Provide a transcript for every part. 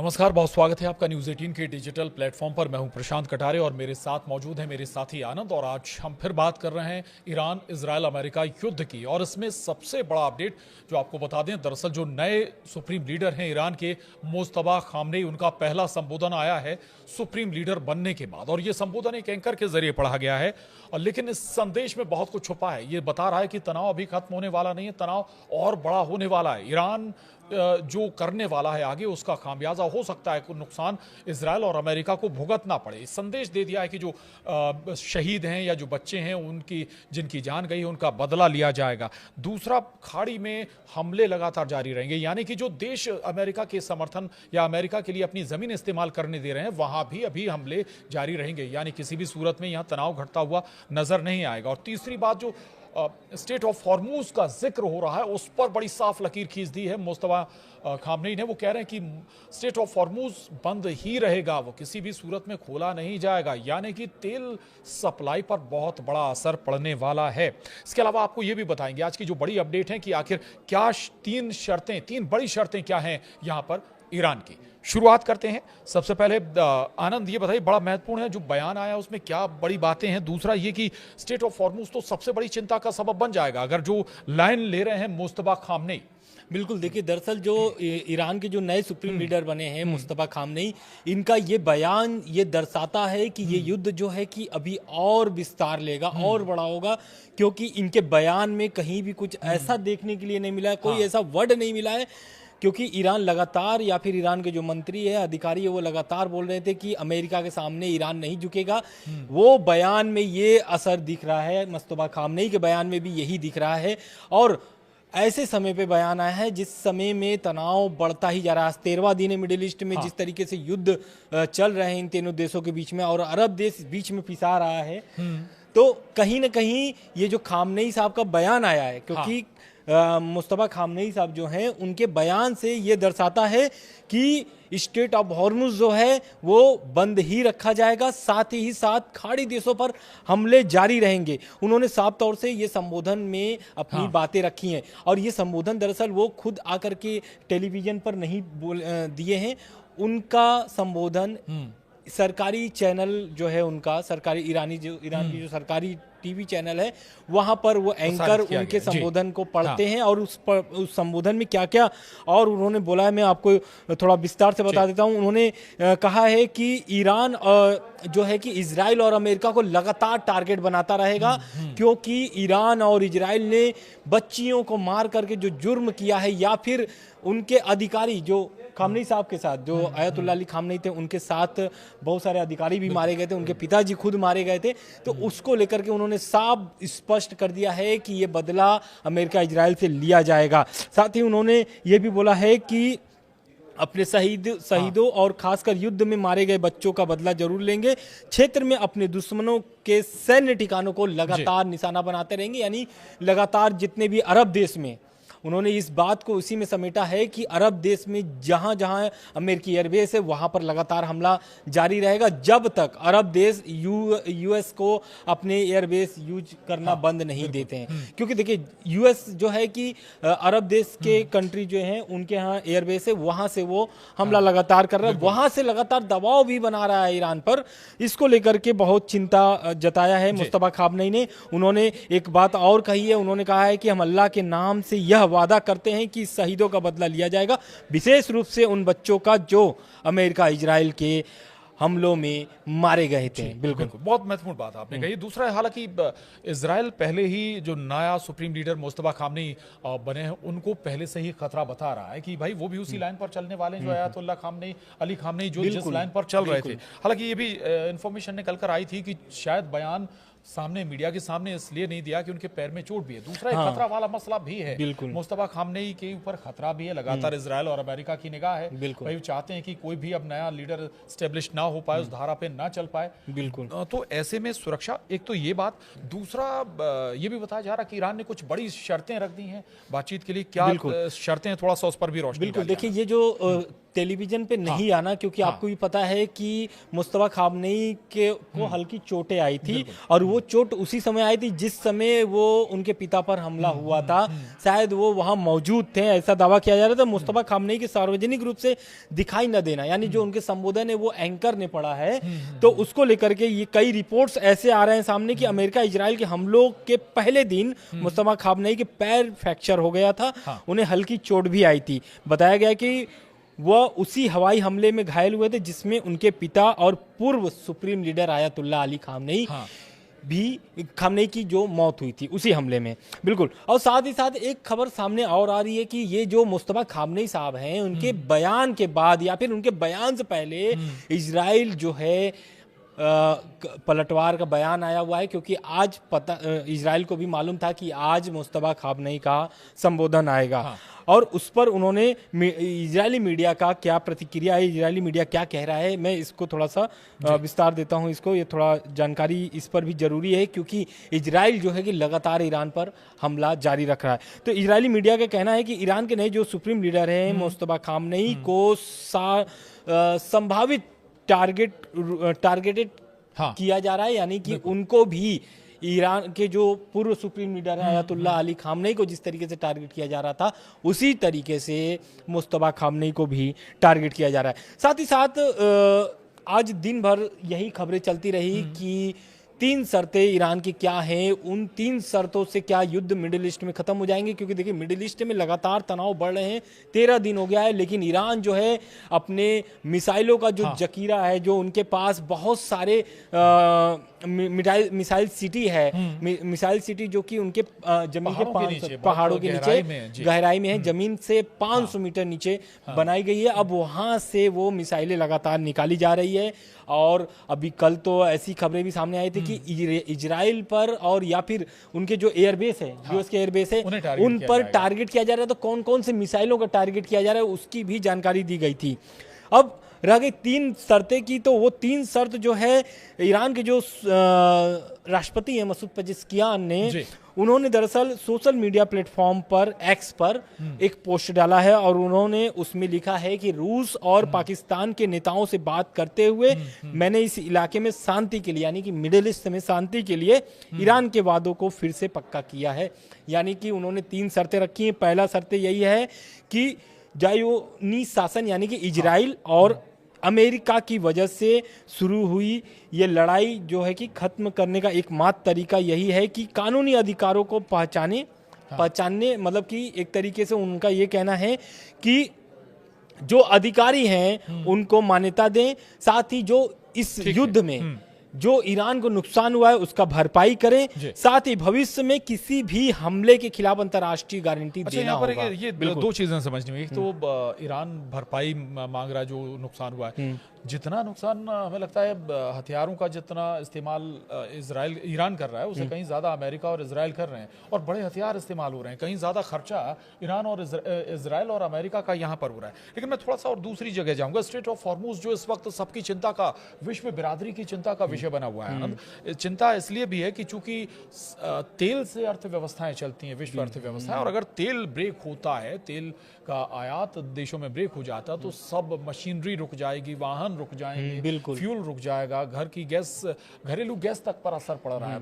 नमस्कार, बहुत स्वागत है आपका न्यूज़ 18 के डिजिटल प्लेटफॉर्म पर। मैं हूं प्रशांत कटारे और मेरे साथ मौजूद है मेरे साथी आनंद। और आज हम फिर बात कर रहे हैं ईरान इजराइल अमेरिका युद्ध की। और इसमें सबसे बड़ा अपडेट जो आपको बता दें, दरअसल जो नए सुप्रीम लीडर हैं ईरान के, मुस्तफा खामनेई, उनका पहला संबोधन आया है सुप्रीम लीडर बनने के बाद। और ये संबोधन एक एंकर के जरिए पढ़ा गया है, और लेकिन इस संदेश में बहुत कुछ छुपा है। ये बता रहा है कि तनाव अभी खत्म होने वाला नहीं है, तनाव और बड़ा होने वाला है। ईरान जो करने वाला है आगे, उसका खामियाजा हो सकता है कोई नुकसान इजराइल और अमेरिका को भुगतना पड़े। संदेश दे दिया है कि जो शहीद हैं या जो बच्चे हैं, उनकी जिनकी जान गई है, उनका बदला लिया जाएगा। दूसरा, खाड़ी में हमले लगातार जारी रहेंगे, यानी कि जो देश अमेरिका के समर्थन या अमेरिका के लिए अपनी जमीन इस्तेमाल करने दे रहे हैं, वहां भी अभी हमले जारी रहेंगे, यानी किसी भी सूरत में यहां तनाव घटता हुआ नजर नहीं आएगा। और तीसरी बात, जो स्टेट ऑफ हॉर्मूज का जिक्र हो रहा है, उस पर बड़ी साफ लकीर खींच दी है मुस्तफा खामनेई ने। वो कह रहे हैं कि स्टेट ऑफ हॉर्मूज बंद ही रहेगा, वो किसी भी सूरत में खोला नहीं जाएगा, यानी कि तेल सप्लाई पर बहुत बड़ा असर पड़ने वाला है। इसके अलावा आपको ये भी बताएंगे आज की जो बड़ी अपडेट है कि आखिर क्या तीन बड़ी शर्तें क्या हैं यहां पर ईरान की। शुरुआत करते हैं। सबसे पहले आनंद, ये बताइए, बड़ा महत्वपूर्ण है जो बयान आया, उसमें क्या बड़ी बातें हैं। दूसरा ये कि स्टेट ऑफ हॉर्मूज तो सबसे बड़ी चिंता का सबब बन जाएगा अगर जो लाइन ले रहे हैं मुस्तफा खामनेई। बिल्कुल, देखिए, दरअसल जो ईरान के जो नए सुप्रीम लीडर बने हैं मुस्तफा खामनेई, इनका ये बयान ये दर्शाता है कि ये युद्ध जो है कि अभी और विस्तार लेगा और बड़ा होगा, क्योंकि इनके बयान में कहीं भी कुछ ऐसा देखने के लिए नहीं मिला है, कोई ऐसा वर्ड नहीं मिला है। क्योंकि ईरान लगातार, या फिर ईरान के जो मंत्री है, अधिकारी है, वो लगातार बोल रहे थे कि अमेरिका के सामने ईरान नहीं झुकेगा। वो बयान में ये असर दिख रहा है, मुस्तफा खामनेई के बयान में भी यही दिख रहा है। और ऐसे समय पे बयान आया है जिस समय में तनाव बढ़ता ही जा रहा है। 13वां दिन है मिडिल ईस्ट में। जिस तरीके से युद्ध चल रहे हैं इन तीनों देशों के बीच में, और अरब देश बीच में पिसा रहा है, तो कहीं ना कहीं ये जो खामनेई साहब का बयान आया है, क्योंकि मुस्तफा खामनेई साहब जो हैं, उनके बयान से ये दर्शाता है कि स्टेट ऑफ हॉर्मुज जो है वो बंद ही रखा जाएगा, साथ ही साथ खाड़ी देशों पर हमले जारी रहेंगे। उन्होंने साफ तौर से ये संबोधन में अपनी बातें रखी हैं, और ये संबोधन दरअसल वो खुद आकर के टेलीविजन पर नहीं दिए हैं। उनका संबोधन सरकारी चैनल जो है, उनका सरकारी ईरान की जो सरकारी टीवी चैनल है, वहां पर वो एंकर उनके संबोधन को पढ़ते हैं, और उस संबोधन में क्या क्या और उन्होंने बोला है, मैं आपको थोड़ा विस्तार से बता देता हूं। उन्होंने कहा है कि ईरान जो है कि इजराइल और अमेरिका को लगातार टारगेट बनाता रहेगा, क्योंकि ईरान और इजराइल ने बच्चियों को मार करके जो जुर्म किया है, या फिर उनके अधिकारी जो खामनेई साहब के साथ, जो आयतुल्लाह अली खामनेई थे, उनके साथ बहुत सारे अधिकारी भी मारे गए थे, उनके पिताजी खुद मारे गए थे। तो उसको लेकर के उन्होंने साफ स्पष्ट कर दिया है कि ये बदला अमेरिका इजराइल से लिया जाएगा। साथ ही उन्होंने ये भी बोला है कि अपने शहीदों और खासकर युद्ध में मारे गए बच्चों का बदला जरूर लेंगे। क्षेत्र में अपने दुश्मनों के सैन्य ठिकानों को लगातार निशाना बनाते रहेंगे, यानी लगातार जितने भी अरब देश में, उन्होंने इस बात को उसी में समेटा है कि अरब देश में जहां जहां अमेरिकी एयरबेस है, वहां पर लगातार हमला जारी रहेगा, जब तक अरब देश यूएस को अपने एयरबेस यूज करना बंद नहीं देते हैं। क्योंकि देखिए, यूएस जो है कि अरब देश के कंट्री जो हैं, उनके यहाँ एयरबेस है, वहां से वो हमला लगातार कर रहा है, वहां से लगातार दबाव भी बना रहा है ईरान पर। इसको लेकर के बहुत चिंता जताया है मुस्तफा खामनेई ने। उन्होंने एक बात और कही है, उन्होंने कहा है कि हम अल्लाह के नाम से यह वादा करते हैं कि शहीदों का बदला लिया जाएगा, विशेष रूप से उन बच्चों का जो अमेरिका इजराइल के हमलों में मारे गए थे। बिल्कुल, बहुत महत्वपूर्ण बात आपने कही। दूसरा, हालांकि इजराइल पहले ही जो नया सुप्रीम लीडर मुस्तफा खामनेई बने हैं, उनको पहले से ही खतरा बता रहा है कि भाई वो भी उसी लाइन पर चलने वाले हैं जो आयतुल्लाह अली खामनेई जो जिस लाइन पर चल रहे थे। हालांकि ये भी इंफॉर्मेशन निकल कर आई थी कि शायद बयान सामने, मीडिया के सामने इसलिए नहीं दिया कि उनके पैर में चोट भी है। दूसरा, एक खतरा वाला मसला भी है, मुस्तफा खामनेई के ऊपर खतरा भी है। लगातार इजराइल और अमेरिका की निगाह है, भाई चाहते हैं कि कोई भी अब नया लीडर स्टेब्लिश ना हो पाए, उस धारा पे ना चल पाए। बिल्कुल, तो ऐसे में सुरक्षा, एक तो ये बात। दूसरा, ये भी बताया जा रहा कि ईरान ने कुछ बड़ी शर्तें रख दी हैं बातचीत के लिए। क्या शर्तें हैं, थोड़ा सा उस पर भी रोशनी। बिल्कुल, देखिए, ये जो टेलीविजन पे नहीं आना, क्योंकि आपको भी पता है कि मुस्तफा खामनेई को हल्की चोटें आई थी, और वो चोट उसी समय आई थी जिस समय वो उनके पिता पर हमला हुआ था, शायद वो वहां मौजूद थे, ऐसा दावा किया जा रहा था। मुस्तफा खामनेई के सार्वजनिक रूप से दिखाई न देना, यानी जो उनके संबोधन है वो एंकर ने पढ़ा है, तो उसको लेकर के ये कई रिपोर्ट्स ऐसे आ रहे हैं सामने कि अमेरिका इजराइल के हमलों के पहले दिन मुस्तफा खामनेई के पैर फ्रैक्चर हो गया था, उन्हें हल्की चोट भी आई थी। बताया गया कि वह उसी हवाई हमले में घायल हुए थे जिसमें उनके पिता और पूर्व supreme leader Ayatollah Ali Khamenei Khamenei की जो मौत हुई थी उसी हमले में। बिल्कुल। और साथ ही साथ एक खबर सामने और आ रही है कि ये जो मुस्तफा खामनेई साहब हैं, उनके बयान के बाद या फिर उनके बयान से पहले इजराइल जो है पलटवार का बयान आया हुआ है, क्योंकि आज पता इजराइल को भी मालूम था कि आज मुस्तफा खामनेई का संबोधन आएगा। और उस पर उन्होंने इजरायली मीडिया का क्या प्रतिक्रिया है, इजरायली मीडिया क्या कह रहा है, मैं इसको थोड़ा सा विस्तार देता हूं। इसको ये थोड़ा जानकारी इस पर भी जरूरी है, क्योंकि इजराइल जो है कि लगातार ईरान पर हमला जारी रख रहा है। तो इजरायली मीडिया का कहना है कि ईरान के नए जो सुप्रीम लीडर हैं मुस्तफा खामनेई को संभावित टारगेटेड किया जा रहा है, यानी कि उनको भी ईरान के जो पूर्व सुप्रीम लीडर है आयतुल्लाह अली खामनेई को जिस तरीके से टारगेट किया जा रहा था, उसी तरीके से मुस्तफा खामनेई को भी टारगेट किया जा रहा है। साथ ही साथ आज दिन भर यही खबरें चलती रही कि 3 शर्तें ईरान की क्या हैं, उन 3 शर्तों से क्या युद्ध मिडिल ईस्ट में खत्म हो जाएंगे, क्योंकि देखिए मिडिल ईस्ट में लगातार तनाव बढ़ रहे हैं, 13 दिन हो गया है, लेकिन ईरान जो है अपने मिसाइलों का जो जकीरा है, जो उनके पास बहुत सारे मिसाइल सिटी है, मिसाइल सिटी जो कि उनके जमीन के पहाड़ों के नीचे गहराई में है, जमीन से 500 मीटर नीचे बनाई गई है। अब वहां से वो मिसाइलें लगातार निकाली जा रही है। और अभी कल तो ऐसी खबरें भी सामने आई थी कि इजराइल पर और या फिर उनके जो एयरबेस है, यूएस के एयरबेस है, उन पर टारगेट किया जा रहा है। तो कौन कौन से मिसाइलों का टारगेट किया जा रहा है उसकी भी जानकारी दी गई थी। अब रह गई 3 शर्तें की, तो वो 3 शर्त जो है ईरान के जो राष्ट्रपति हैं मसूद पेजेस्कियान ने, उन्होंने दरअसल सोशल मीडिया प्लेटफॉर्म पर एक्स पर एक पोस्ट डाला है और उन्होंने उसमें लिखा है कि रूस और पाकिस्तान के नेताओं से बात करते हुए मैंने इस इलाके में शांति के लिए, यानी कि मिडिल ईस्ट में शांति के लिए ईरान के वादों को फिर से पक्का किया है। यानी कि उन्होंने 3 शर्तें रखी हैं। पहला शर्त यही है कि ज़ायोनी शासन यानी कि इजराइल और अमेरिका की वजह से शुरू हुई ये लड़ाई जो है कि खत्म करने का एकमात्र तरीका यही है कि कानूनी अधिकारों को पहचानने मतलब कि एक तरीके से उनका ये कहना है कि जो अधिकारी हैं उनको मान्यता दें, साथ ही जो इस युद्ध में जो ईरान को नुकसान हुआ है उसका भरपाई करें, साथ ही भविष्य में किसी भी हमले के खिलाफ अंतर्राष्ट्रीय गारंटी देना होगा। ये 2 चीजें समझनी हुई। एक तो ईरान भरपाई मांग रहा है जो नुकसान हुआ है। जितना नुकसान हमें लगता है हथियारों का जितना इस्तेमाल ईरान कर रहा है उसे कहीं ज़्यादा अमेरिका और इजराइल कर रहे हैं, और बड़े हथियार इस्तेमाल हो रहे हैं, कहीं ज़्यादा खर्चा ईरान और इजराइल और अमेरिका का यहाँ पर हो रहा है। लेकिन मैं थोड़ा सा और दूसरी जगह जाऊँगा। स्ट्रेट ऑफ हॉर्मुज जो इस वक्त सबकी चिंता का, विश्व बिरादरी की चिंता का विषय बना हुआ है आनंद। चिंता इसलिए भी है कि चूंकि तेल से अर्थव्यवस्थाएं चलती हैं, विश्व अर्थव्यवस्थाएं, और अगर तेल ब्रेक होता है, तेल का आयात देशों में ब्रेक हो जाता तो सब मशीनरी रुक जाएगी, वाहन रुक जाएंगे, फ्यूल रुक जाएगा, घर की गैस, घरेलू गैस तक पर असर पड़ रहा है।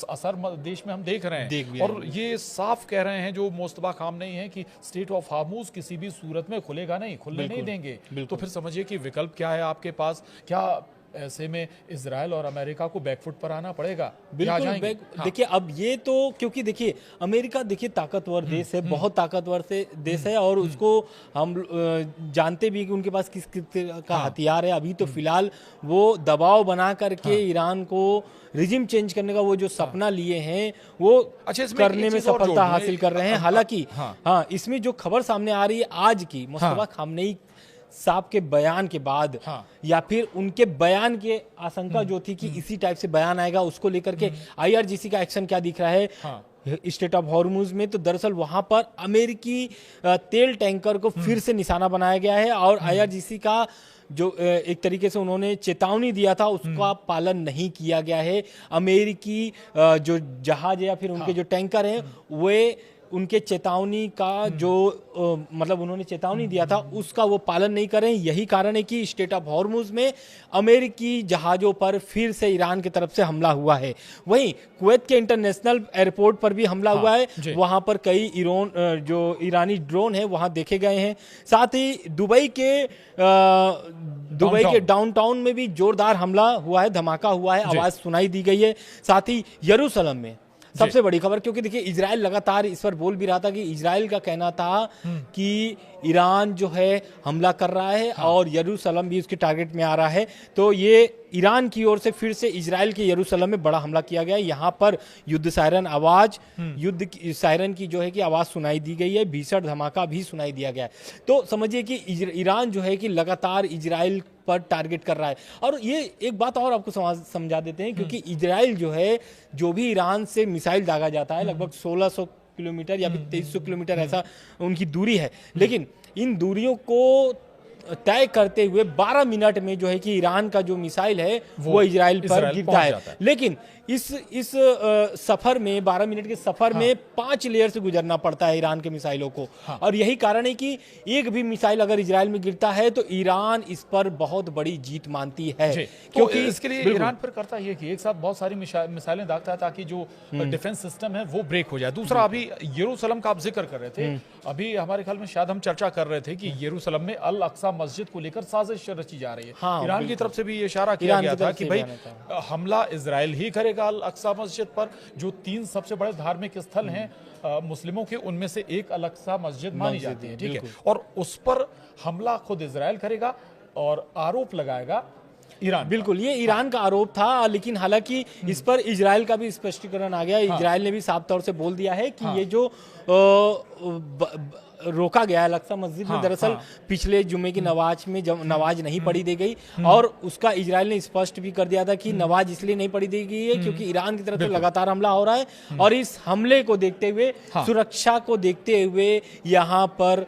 असर देश में हम देख रहे हैं, और ये साफ कह रहे हैं जो मुस्तफा खामनेई हैं कि स्ट्रेट ऑफ हॉर्मुज किसी भी सूरत में खुलेगा नहीं, खुलने नहीं देंगे। तो फिर समझिए कि विकल्प क्या है आपके पास। क्या ऐसे में इजराइल और अमेरिका को बैकफुट पर आना पड़ेगा? बिल्कुल। देखिए अब ये तो, क्योंकि देखिए अमेरिका देखिए ताकतवर देश है, बहुत ताकतवर से देश है, और उसको हम जानते भी कि उनके पास किस का हथियार है। अभी तो फिलहाल वो दबाव बना करके ईरान को रिजिम चेंज करने का वो जो सपना लिए हैं वो करने में सफलता हासिल कर रहे हैं। हालांकि इसमें जो खबर सामने आ रही है आज की, मुस्तफा खामनेई साहब के बयान के बाद, या फिर उनके बयान के आशंका जो थी कि इसी टाइप से बयान आएगा, उसको लेकर के आईआरजीसी का एक्शन क्या दिख रहा है स्ट्रेट ऑफ हॉर्मुज में, तो दरअसल वहां पर अमेरिकी तेल टैंकर को फिर से निशाना बनाया गया है, और आईआरजीसी का जो एक तरीके से उन्होंने चेतावनी दिया था उसका पालन नहीं किया गया है। अमेरिकी जो जहाज या फिर उनके जो टैंकर हैं वे उनके चेतावनी का जो मतलब उन्होंने चेतावनी दिया था उसका वो पालन नहीं कर रहे हैं। यही कारण है कि स्ट्रेट ऑफ हॉर्मुज में अमेरिकी जहाज़ों पर फिर से ईरान की तरफ से हमला हुआ है। वहीं कुवैत के इंटरनेशनल एयरपोर्ट पर भी हमला हुआ है, वहां पर कई जो ईरानी ड्रोन है वहां देखे गए हैं। साथ ही दुबई के डाउनटाउन में भी जोरदार हमला हुआ है, धमाका हुआ है, आवाज सुनाई दी गई है। साथ ही यरूशलेम में सबसे बड़ी खबर, क्योंकि देखिए इजराइल लगातार इस पर बोल भी रहा था कि इजराइल का कहना था कि ईरान जो है हमला कर रहा है और यरूशलेम भी उसके टारगेट में आ रहा है। तो ये ईरान की ओर से फिर से इजराइल के यरूशलेम में बड़ा हमला किया गया है। यहाँ पर युद्ध सायरन की जो है कि आवाज सुनाई दी गई है, भीषण धमाका भी सुनाई दिया गया है। तो समझिए कि ईरान जो है कि लगातार इजराइल पर टारगेट कर रहा है। और ये एक बात और आपको समझा देते हैं, क्योंकि इजराइल जो है, जो भी ईरान से मिसाइल दागा जाता है, लगभग 1600 किलोमीटर या फिर 2300 किलोमीटर ऐसा उनकी दूरी है, लेकिन इन दूरियों को तय करते हुए 12 मिनट में जो है कि ईरान का जो मिसाइल है वो इजराइल पर गिरता है। लेकिन इस सफर में 12 मिनट के सफर में 5 लेयर से गुजरना पड़ता है ईरान के मिसाइलों को। और यही कारण है कि एक भी मिसाइल अगर इजराइल में गिरता है तो ईरान इस पर बहुत बड़ी जीत मानती है, क्योंकि तो इसके लिए ईरान फिर करता है कि एक साथ बहुत सारी मिसाइलें दागता है ताकि जो डिफेंस सिस्टम है वो ब्रेक हो जाए। दूसरा, अभी यरूशलेम का आप जिक्र कर रहे थे, अभी हमारे ख्याल में शायद हम चर्चा कर रहे थे कि यरूशलेम में अल अक्सा मस्जिद को लेकर साजिश रची जा रही है। ईरान की तरफ से भी ये इशारा किया गया था कि भाई हमला इजराइल ही करेगा अल अक्सा मस्जिद पर, जो 3 सबसे बड़े धार्मिक स्थल हैं मुस्लिमों के, उनमें से एक अल अक्सा मस्जिद मानी जाती है, ठीक है, और उस पर हमला खुद इजराइल करेगा और आरोप लगाएगा ईरान। बिल्कुल, ये ईरान का आरोप था, लेकिन हालांकि इस पर इजराइल का भी स्पष्टीकरण आ गया। इजराइल ने भी साफ तौर से बोल दिया है कि ये जो रोका गया है अल-अक्सा मस्जिद में, दरअसल पिछले जुमे की नमाज में जब नमाज नहीं पढ़ी दी गई, और उसका इजराइल ने स्पष्ट भी कर दिया था कि नमाज इसलिए नहीं पढ़ी दी गई है क्योंकि ईरान की तरफ से लगातार हमला हो रहा है, और इस हमले को देखते हुए, सुरक्षा को देखते हुए यहाँ पर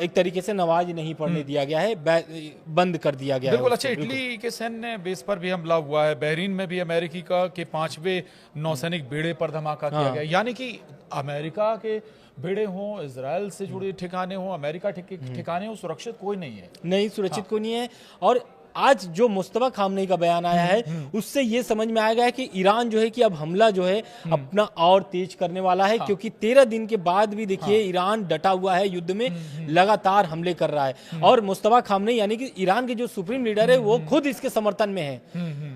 एक तरीके से नमाज नहीं पढ़ने दिया गया है, बंद कर दिया गया है। बिल्कुल। अच्छा, इटली के सैन्य बेस पर भी हमला हुआ है, बहरीन में भी अमेरिकी के 5वें नौसैनिक बेड़े पर धमाका किया गया। यानी कि अमेरिका के बेड़े हों, इजराइल से जुड़े ठिकाने हों, अमेरिका ठिकाने हों, सुरक्षित कोई नहीं है। नहीं, सुरक्षित कोई नहीं है। और आज जो मुस्तफा खामनेई का बयान आया है उससे ये समझ में आया है कि ईरान जो है कि अब हमला जो है अपना और तेज करने वाला है, क्योंकि 13 दिन के बाद भी देखिए ईरान डटा हुआ है, युद्ध में लगातार हमले कर रहा है। और मुस्तफा खामनेई यानी कि ईरान के जो सुप्रीम लीडर है वो खुद इसके समर्थन में है,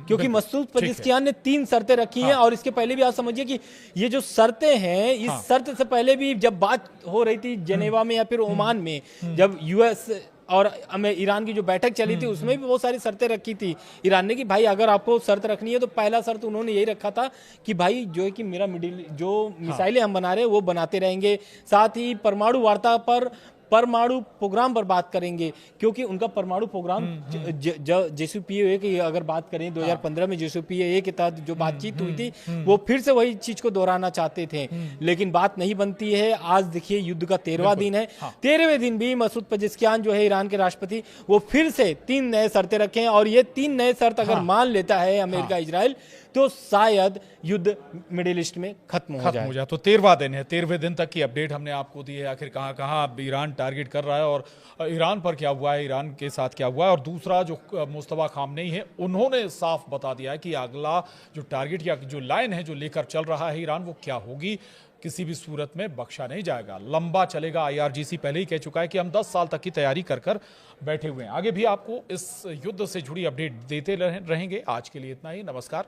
क्योंकि मसूद पेजेश्कियान ने 3 शर्तें रखी हैं। और इसके पहले भी आप समझिए कि ये जो शर्तें हैं, इस शर्त से पहले भी जब बात हो रही थी जेनेवा में या फिर ओमान में, जब यूएस और ईरान की जो बैठक चली थी उसमें भी बहुत सारी शर्तें रखी थी ईरान ने कि भाई अगर आपको शर्त रखनी है तो पहला शर्त उन्होंने यही रखा था कि भाई जो है कि मेरा जो मिसाइलें हम बना रहे हैं वो बनाते रहेंगे। साथ ही परमाणु प्रोग्राम पर बात करेंगे, क्योंकि उनका परमाणु प्रोग्राम JCPOA की अगर बात करें 2015 में JCPOA के तहत जो बातचीत हुई थी वो फिर से वही चीज को दोहराना चाहते थे, लेकिन बात नहीं बनती है। आज देखिए युद्ध का 13वां दिन है, 13वें दिन भी मसूद पेजेश्कियान जो है ईरान के राष्ट्रपति, वो फिर से 3 नए शर्तें रखे हैं, और ये 3 नए शर्त अगर मान लेता है अमेरिका इजराइल तो शायद युद्ध मिडिल ईस्ट में खत्म हो जाए। तो 13वां दिन है, 13वें दिन तक की अपडेट हमने आपको दी है, आखिर कहां ईरान टारगेट कर रहा है और ईरान पर क्या हुआ है, ईरान के साथ क्या हुआ है। और दूसरा, जो मुस्तफा खामनेई है उन्होंने साफ बता दिया है कि अगला जो टारगेट या जो लाइन है जो लेकर चल रहा है ईरान, वो क्या होगी, किसी भी सूरत में बख्शा नहीं जाएगा, लंबा चलेगा। IRGC पहले ही कह चुका है कि हम 10 साल तक की तैयारी कर बैठे हुए हैं। आगे भी आपको इस युद्ध से जुड़ी अपडेट देते रहेंगे। आज के लिए इतना ही। नमस्कार।